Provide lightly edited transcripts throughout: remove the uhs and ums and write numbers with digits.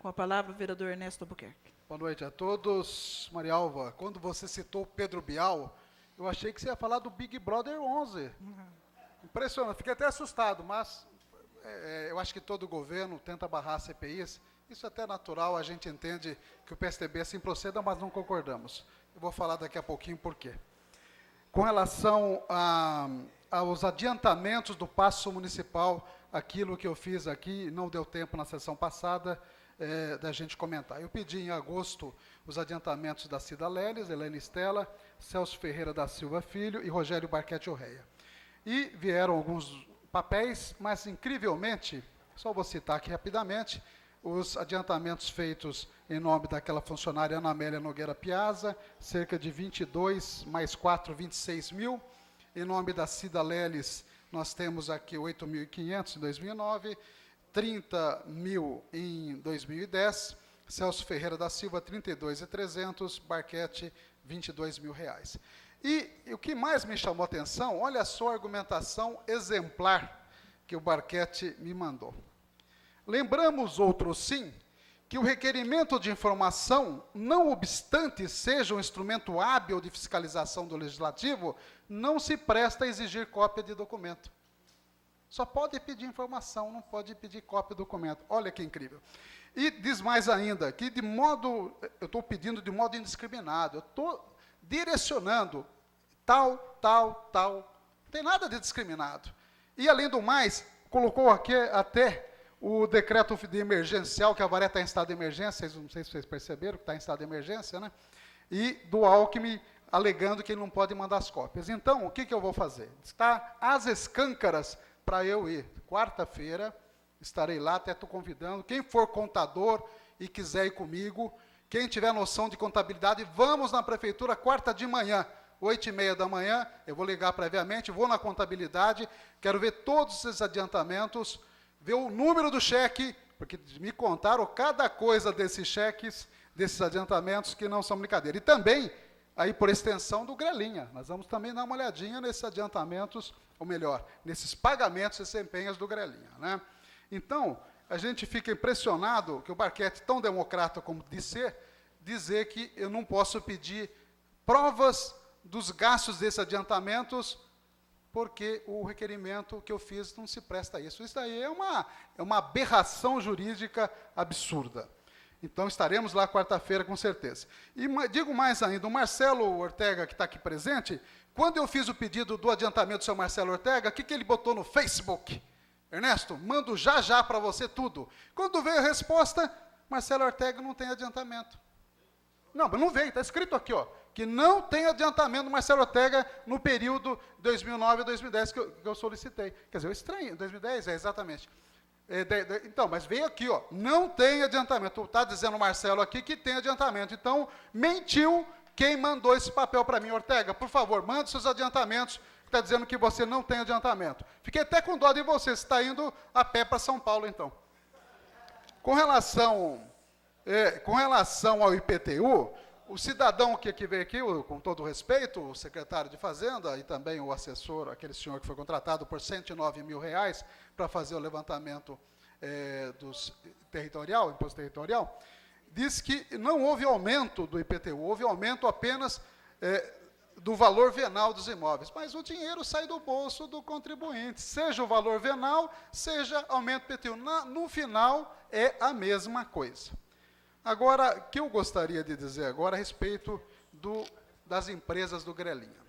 Com a palavra, o vereador Ernesto Albuquerque. Boa noite a todos. Maria Alva, quando você citou Pedro Bial, eu achei que você ia falar do Big Brother 11. Impressionante, fiquei até assustado, mas eu acho que todo governo tenta barrar CPIs. Isso é até natural, a gente entende que o PSDB assim proceda, mas não concordamos. Eu vou falar daqui a pouquinho por quê. Com relação aos adiantamentos do passo municipal, aquilo que eu fiz aqui, não deu tempo na sessão passada, da gente comentar. Eu pedi em agosto os adiantamentos da Cida Leles, Helena Estela, Celso Ferreira da Silva Filho e Rogério Barquete Orreia. E vieram alguns papéis, mas incrivelmente, só vou citar aqui rapidamente, os adiantamentos feitos em nome daquela funcionária Ana Amélia Nogueira Piazza, cerca de 22 mais 4, 26 mil. Em nome da Cida Leles, nós temos aqui 8.500 em 2009, 30 mil em 2010, Celso Ferreira da Silva, 32.300, Barquete, 22 mil reais. E o que mais me chamou a atenção, olha só a argumentação exemplar que o Barquete me mandou. Lembramos, outro sim, que o requerimento de informação, não obstante seja um instrumento hábil de fiscalização do Legislativo, não se presta a exigir cópia de documento. Só pode pedir informação, não pode pedir cópia do documento. Olha que incrível. E diz mais ainda, que eu estou pedindo de modo indiscriminado, eu estou direcionando tal. Não tem nada de discriminado. E, além do mais, colocou aqui até o decreto de emergencial, que a Varé está em estado de emergência, não sei se vocês perceberam que está em estado de emergência, né? E do Alckmin alegando que ele não pode mandar as cópias. Então, o que eu vou fazer? Está às escâncaras para eu ir. Quarta-feira, estarei lá, até estou convidando. Quem for contador e quiser ir comigo, quem tiver noção de contabilidade, vamos na prefeitura quarta de manhã, 8h30 da manhã, eu vou ligar previamente, vou na contabilidade, quero ver todos esses adiantamentos, ver o número do cheque, porque me contaram cada coisa desses cheques, desses adiantamentos, que não são brincadeira. E também, aí por extensão do Grelinha, nós vamos também dar uma olhadinha nesses adiantamentos, ou melhor, nesses pagamentos e desempenhos do Grelinha, né? Então, a gente fica impressionado que o Barquete, tão democrata como dizer que eu não posso pedir provas dos gastos desses adiantamentos, porque o requerimento que eu fiz não se presta a isso. Isso daí é uma aberração jurídica absurda. Então, estaremos lá quarta-feira, com certeza. E digo mais ainda, o Marcelo Ortega, que está aqui presente, quando eu fiz o pedido do adiantamento do seu Marcelo Ortega, o que ele botou no Facebook? Ernesto, mando já para você tudo. Quando veio a resposta, Marcelo Ortega não tem adiantamento. Não, mas não veio, está escrito aqui, ó, que não tem adiantamento do Marcelo Ortega no período 2009 a 2010 que eu solicitei. Quer dizer, eu estranhei, 2010, exatamente. Então, mas veio aqui, ó, não tem adiantamento. Está dizendo o Marcelo aqui que tem adiantamento. Então, mentiu quem mandou esse papel para mim. Ortega, por favor, mande seus adiantamentos, está dizendo que você não tem adiantamento. Fiquei até com dó de você, você está indo a pé para São Paulo, então. Com relação ao IPTU, o cidadão que veio aqui, com todo respeito, o secretário de Fazenda e também o assessor, aquele senhor que foi contratado por R$109 mil para fazer o levantamento imposto territorial, disse que não houve aumento do IPTU, houve aumento apenas do valor venal dos imóveis. Mas o dinheiro sai do bolso do contribuinte, seja o valor venal, seja aumento do IPTU. No final, é a mesma coisa. Agora, o que eu gostaria de dizer agora a respeito das empresas do Grelinha.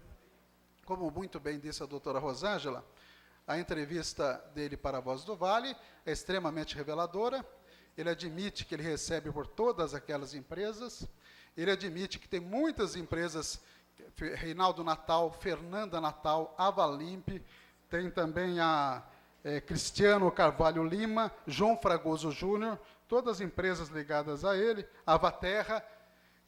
Como muito bem disse a doutora Rosângela, a entrevista dele para a Voz do Vale é extremamente reveladora. Ele admite que ele recebe por todas aquelas empresas. Ele admite que tem muitas empresas, Reinaldo Natal, Fernanda Natal, Avalimp, tem também a Cristiano Carvalho Lima, João Fragoso Júnior, todas as empresas ligadas a ele, Avaterra.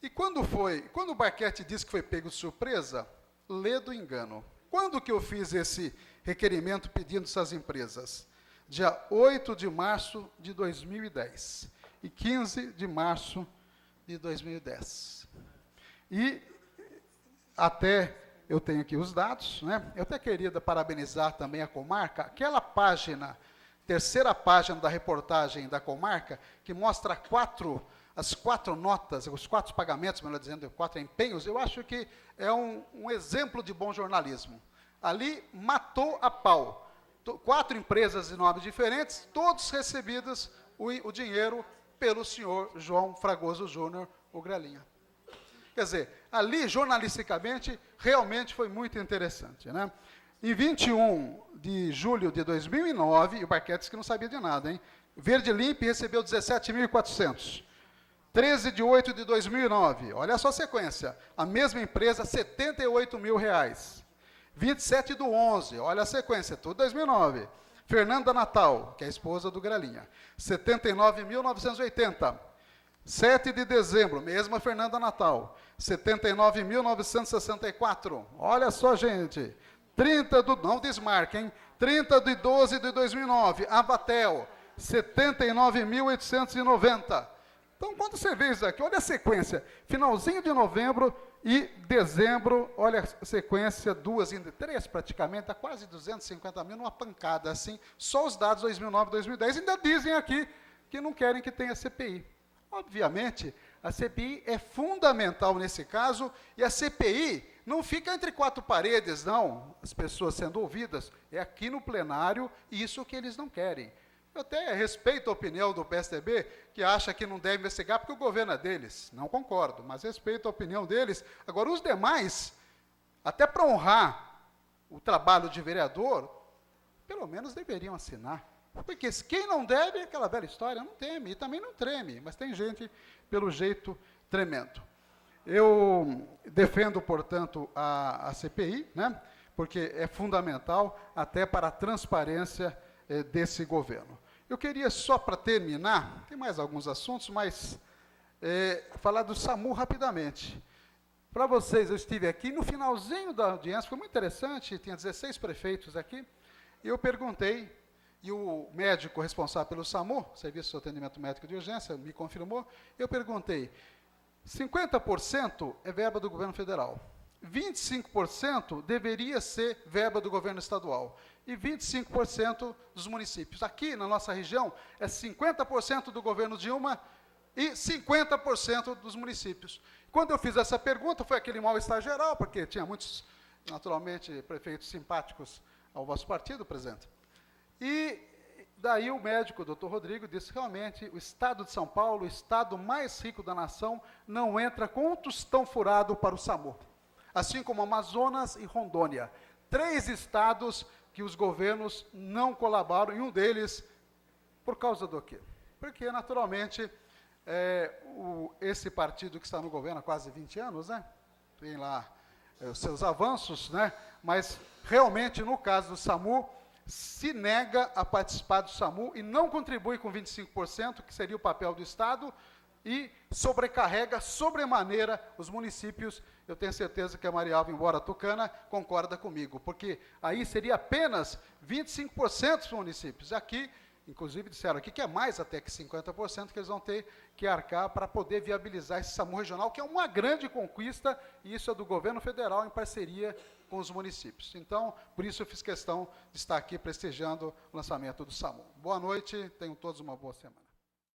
E quando o Barquete disse que foi pego de surpresa, lê do engano. Quando que eu fiz esse requerimento pedindo essas empresas? Dia 8 de março de 2010 e 15 de março de 2010. E até eu tenho aqui os dados, né? Eu até queria parabenizar também a comarca, aquela página terceira página da reportagem da comarca, que mostra as 4 notas, os 4 pagamentos, melhor dizendo, 4 empenhos, eu acho que é um exemplo de bom jornalismo. Ali matou a pau. 4 empresas de nomes diferentes, todos recebidas o dinheiro pelo senhor João Fragoso Júnior, o Grelinha. Quer dizer, ali, jornalisticamente, realmente foi muito interessante, né? Em 21 de julho de 2009, e o Barquete disse que não sabia de nada, hein? Verde Limp recebeu 17.400. 13 de 8 de 2009, olha só a sequência, a mesma empresa, R$ 78.000. 27 do 11, olha a sequência, tudo 2009. Fernanda Natal, que é a esposa do Grelinha, 79.980. 7 de dezembro, mesma Fernanda Natal, 79.964. Olha só, gente. 30 do, não desmarca, hein? 30 de 12 de 2009, Abatel, 79.890. Então, quando você vê isso aqui, olha a sequência. Finalzinho de novembro e dezembro, olha a sequência, 3 praticamente, dá quase 250 mil, numa pancada assim. Só os dados 2009 e 2010 ainda dizem aqui que não querem que tenha CPI. Obviamente, a CPI é fundamental nesse caso, e a CPI não fica entre 4 paredes, não, as pessoas sendo ouvidas, é aqui no plenário, e isso que eles não querem. Eu até respeito a opinião do PSDB, que acha que não deve investigar porque o governo é deles. Não concordo, mas respeito a opinião deles. Agora, os demais, até para honrar o trabalho de vereador, pelo menos deveriam assinar. Porque quem não deve, aquela velha história, não teme, e também não treme, mas tem gente, pelo jeito, tremendo. Eu defendo, portanto, a CPI, né, porque é fundamental até para a transparência desse governo. Eu queria, só para terminar, tem mais alguns assuntos, mas falar do SAMU rapidamente. Para vocês, eu estive aqui, no finalzinho da audiência, foi muito interessante, tinha 16 prefeitos aqui, e eu perguntei, e o médico responsável pelo SAMU, Serviço de Atendimento Médico de Urgência, me confirmou, eu perguntei, 50% é verba do governo federal, 25% deveria ser verba do governo estadual, e 25% dos municípios. Aqui, na nossa região, é 50% do governo Dilma e 50% dos municípios. Quando eu fiz essa pergunta, foi aquele mal-estar geral, porque tinha muitos, naturalmente, prefeitos simpáticos ao vosso partido, presidente. E daí o médico, o doutor Rodrigo, disse realmente o estado de São Paulo, o estado mais rico da nação, não entra com um tostão furado para o SAMU. Assim como Amazonas e Rondônia. 3 estados que os governos não colaboram, e um deles, por causa do quê? Porque, naturalmente, esse partido que está no governo há quase 20 anos, né, tem lá os seus avanços, né, mas, realmente, no caso do SAMU, se nega a participar do SAMU e não contribui com 25%, que seria o papel do Estado, e sobrecarrega sobremaneira os municípios. Eu tenho certeza que a Maria Alva, embora tucana, concorda comigo, porque aí seria apenas 25% dos municípios. Aqui, inclusive, disseram aqui que é mais até que 50% que eles vão ter que arcar para poder viabilizar esse SAMU regional, que é uma grande conquista, e isso é do governo federal em parceria com os municípios. Então, por isso eu fiz questão de estar aqui prestigiando o lançamento do SAMU. Boa noite, tenham todos uma boa semana.